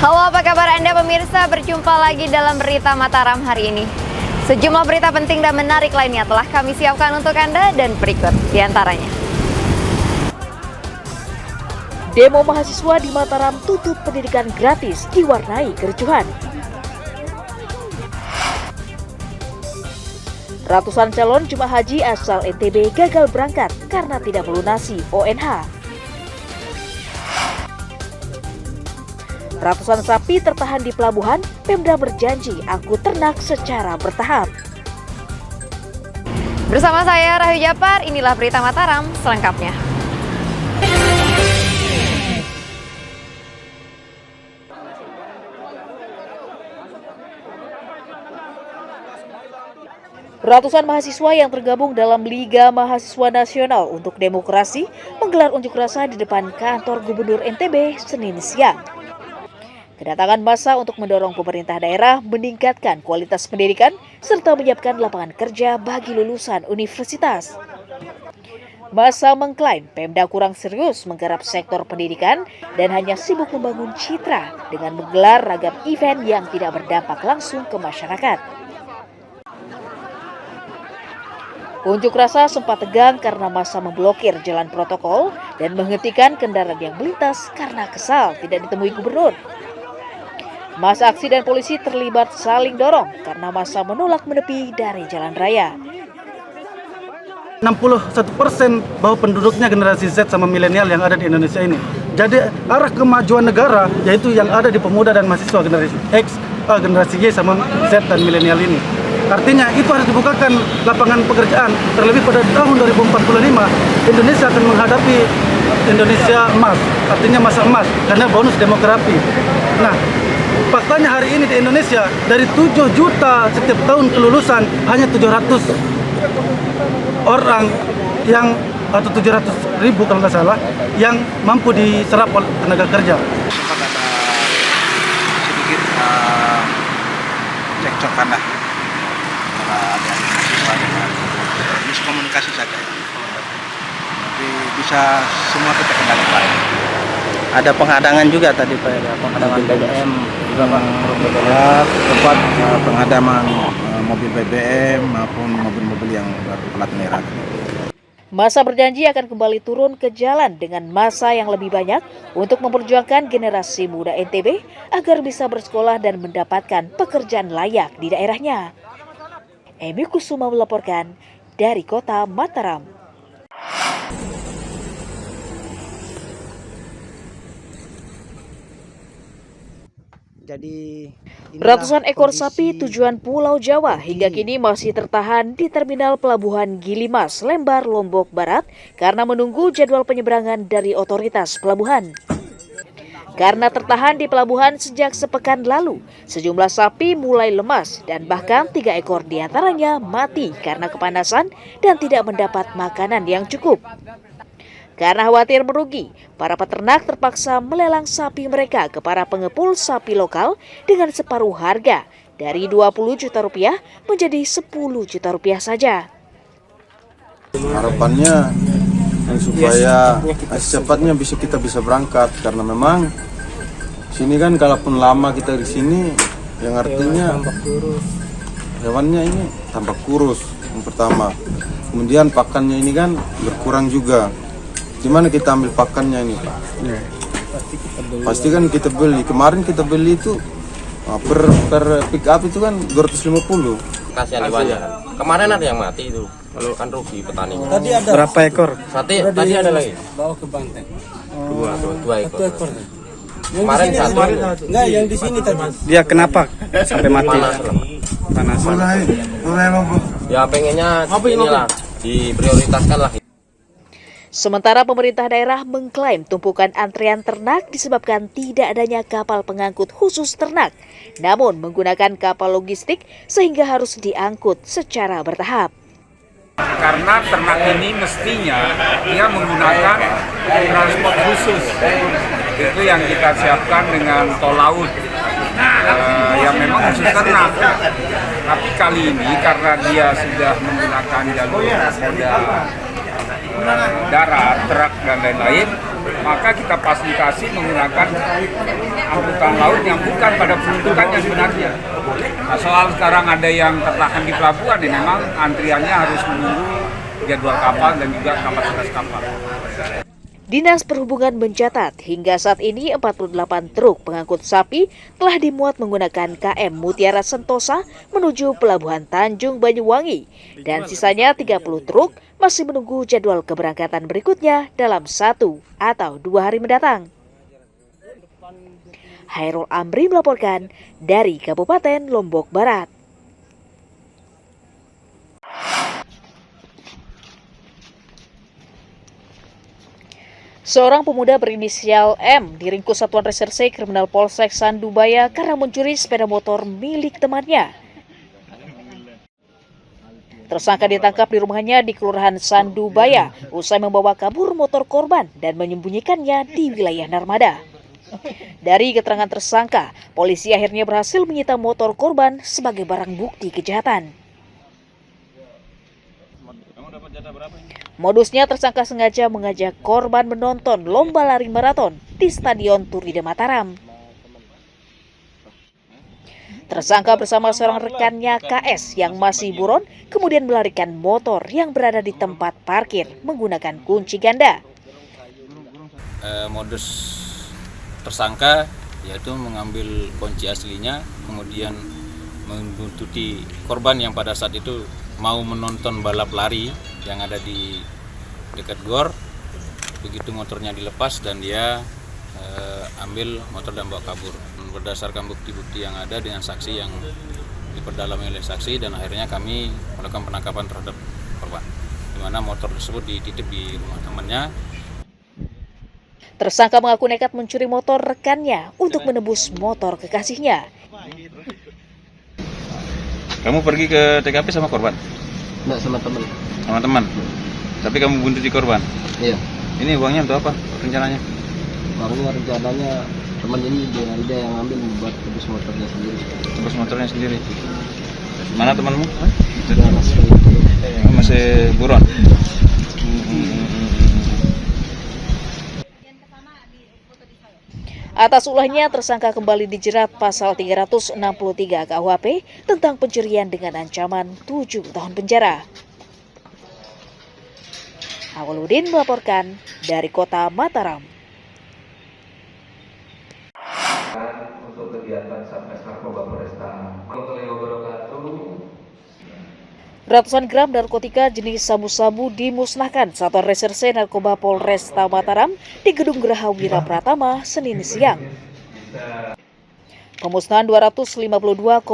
Halo, apa kabar Anda pemirsa? Berjumpa lagi dalam Berita Mataram hari ini. Sejumlah berita penting dan menarik lainnya telah kami siapkan untuk Anda dan berikut diantaranya. Demo mahasiswa di Mataram tutup pendidikan gratis diwarnai kericuhan. Ratusan calon jemaah haji asal NTB gagal berangkat karena tidak melunasi ONH. Ratusan sapi tertahan di pelabuhan, Pemda berjanji angkut ternak secara bertahap. Bersama saya Rahayu Japar, inilah Berita Mataram selengkapnya. Ratusan mahasiswa yang tergabung dalam Liga Mahasiswa Nasional untuk Demokrasi menggelar unjuk rasa di depan kantor Gubernur NTB Senin siang. Kedatangan massa untuk mendorong pemerintah daerah meningkatkan kualitas pendidikan serta menyiapkan lapangan kerja bagi lulusan universitas. Massa mengklaim Pemda kurang serius menggarap sektor pendidikan dan hanya sibuk membangun citra dengan menggelar ragam event yang tidak berdampak langsung ke masyarakat. Unjuk rasa sempat tegang karena massa memblokir jalan protokol dan menghentikan kendaraan yang melintas karena kesal tidak ditemui gubernur. Massa aksi dan polisi terlibat saling dorong karena massa menolak menepi dari jalan raya. 61% bahwa penduduknya generasi Z sama milenial yang ada di Indonesia ini. Jadi arah kemajuan negara yaitu yang ada di pemuda dan mahasiswa generasi X, generasi Y sama Z dan milenial ini. Artinya itu harus dibukakan lapangan pekerjaan. Terlebih pada tahun 2045 Indonesia akan menghadapi Indonesia emas, artinya masa emas karena bonus demografi. Nah, faktanya hari ini di Indonesia dari 7 juta setiap tahun kelulusan hanya 700 orang yang atau 700.000 kalau nggak salah yang mampu diserap oleh tenaga kerja. Sempat ada sedikit cekcokan lah antara ada mahasiswa dengan miskomunikasi saja. Tapi bisa semua kita kendalikan. Ada penghadangan juga tadi Pak, ya, penghadangan BBM juga Pak. Tempat penghadaman mobil BBM maupun mobil-mobil yang berplat merah. Massa berjanji akan kembali turun ke jalan dengan massa yang lebih banyak untuk memperjuangkan generasi muda NTB agar bisa bersekolah dan mendapatkan pekerjaan layak di daerahnya. Emi Kusuma melaporkan dari kota Mataram. Ratusan ekor sapi tujuan Pulau Jawa hingga kini masih tertahan di Terminal Pelabuhan Gilimas, Lembar, Lombok Barat karena menunggu jadwal penyeberangan dari otoritas pelabuhan. Karena tertahan di pelabuhan sejak sepekan lalu, sejumlah sapi mulai lemas dan bahkan 3 ekor diantaranya mati karena kepanasan dan tidak mendapat makanan yang cukup. Karena khawatir merugi, para peternak terpaksa melelang sapi mereka ke para pengepul sapi lokal dengan separuh harga dari 20 juta rupiah menjadi 10 juta rupiah saja. Harapannya supaya secepatnya kita bisa berangkat karena memang sini kan kalaupun lama kita di sini yang artinya hewannya ini tambah kurus yang pertama. Kemudian pakannya ini kan berkurang juga. Gimana kita ambil pakannya ini Pak? Pasti kan kita beli. Kemarin kita beli itu per pick up itu kan 250. Kasihan hewannya. Kemarin ada yang mati itu. Lalu kan rugi petani. Tadi ada berapa ekor? Tadi ada lagi. Bawa ke Banteng. Dua ekor. Kemarin satu. Enggak, yang di sini tadi. Dia kenapa sampai mati? Panasan. Ya pengennya inilah diprioritaskan lah. Sementara pemerintah daerah mengklaim tumpukan antrean ternak disebabkan tidak adanya kapal pengangkut khusus ternak, namun menggunakan kapal logistik sehingga harus diangkut secara bertahap. Karena ternak ini mestinya dia menggunakan transport khusus, itu yang kita siapkan dengan tol laut, yang memang khusus ternak. Tapi kali ini karena dia sudah menggunakan jalur moda darat, truk dan lain-lain, maka kita fasilitasi menggunakan angkutan laut yang bukan pada peruntukannya sebenarnya. Nah, soal sekarang ada yang tertahan di pelabuhan, ya memang antriannya harus menunggu jadwal kapal dan juga kapasitas kapal. Dinas Perhubungan mencatat hingga saat ini 48 truk pengangkut sapi telah dimuat menggunakan KM Mutiara Sentosa menuju Pelabuhan Tanjung Banyuwangi dan sisanya 30 truk masih menunggu jadwal keberangkatan berikutnya dalam 1 atau 2 hari mendatang. Hairul Amri melaporkan dari Kabupaten Lombok Barat. Seorang pemuda berinisial M diringkus Satuan Reserse Kriminal Polsek Sandubaya karena mencuri sepeda motor milik temannya. Tersangka ditangkap di rumahnya di Kelurahan Sandubaya usai membawa kabur motor korban dan menyembunyikannya di wilayah Narmada. Dari keterangan tersangka, polisi akhirnya berhasil menyita motor korban sebagai barang bukti kejahatan. Modusnya tersangka sengaja mengajak korban menonton lomba lari maraton di Stadion Turide Mataram. Tersangka bersama seorang rekannya KS yang masih buron kemudian melarikan motor yang berada di tempat parkir menggunakan kunci ganda. Modus tersangka yaitu mengambil kunci aslinya, kemudian membuntuti korban yang pada saat itu mau menonton balap lari yang ada di dekat gor. Begitu motornya dilepas dan dia ambil motor dan bawa kabur. Berdasarkan bukti-bukti yang ada dengan saksi yang diperdalami oleh saksi, dan akhirnya kami melakukan penangkapan terhadap korban, di mana motor tersebut dititip di rumah temannya. Tersangka mengaku nekat mencuri motor rekannya untuk menebus motor kekasihnya. Kamu pergi ke TKP sama korban? Enggak, sama teman. Sama teman? Tapi kamu buntuti korban? Iya. Ini uangnya untuk apa rencananya? Uangnya rencananya teman ini dia yang ambil buat tebus motornya sendiri. Tebus motornya sendiri. Mana temanmu? Dia Masih buron. Atas ulahnya, tersangka kembali dijerat pasal 363 KUHP tentang pencurian dengan ancaman 7 tahun penjara. Awaludin melaporkan dari Kota Mataram. Untuk kegiatan Satgas Narkoba Polresta. Ratusan gram narkotika jenis sabu-sabu dimusnahkan Satuan Reserse Narkoba Polresta Mataram di Gedung Geraha Wira Pratama Senin siang. Pemusnahan 252,18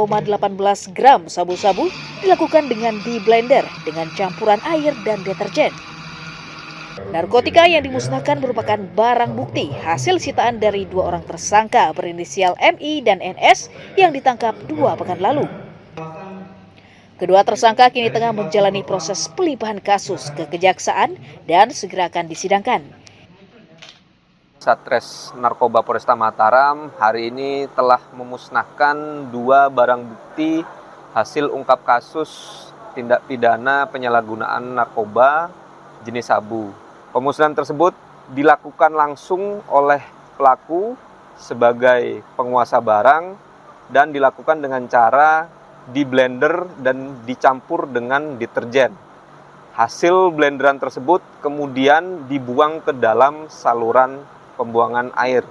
gram sabu-sabu dilakukan dengan di-blender dengan campuran air dan deterjen. Narkotika yang dimusnahkan merupakan barang bukti hasil sitaan dari 2 orang tersangka berinisial MI dan NS yang ditangkap 2 pekan lalu. Kedua tersangka kini tengah menjalani proses pelimpahan kasus ke kejaksaan dan segera akan disidangkan. Satres Narkoba Polresta Mataram hari ini telah memusnahkan 2 barang bukti hasil ungkap kasus tindak pidana penyalahgunaan narkoba jenis sabu. Pemusnahan tersebut dilakukan langsung oleh pelaku sebagai penguasa barang dan dilakukan dengan cara di-blender dan dicampur dengan deterjen. Hasil blenderan tersebut kemudian dibuang ke dalam saluran pembuangan air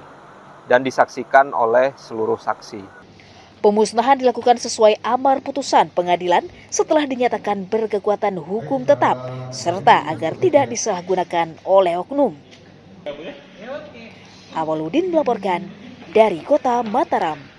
dan disaksikan oleh seluruh saksi. Pemusnahan dilakukan sesuai amar putusan pengadilan setelah dinyatakan berkekuatan hukum tetap, serta agar tidak disalahgunakan oleh oknum. Awaludin melaporkan dari Kota Mataram.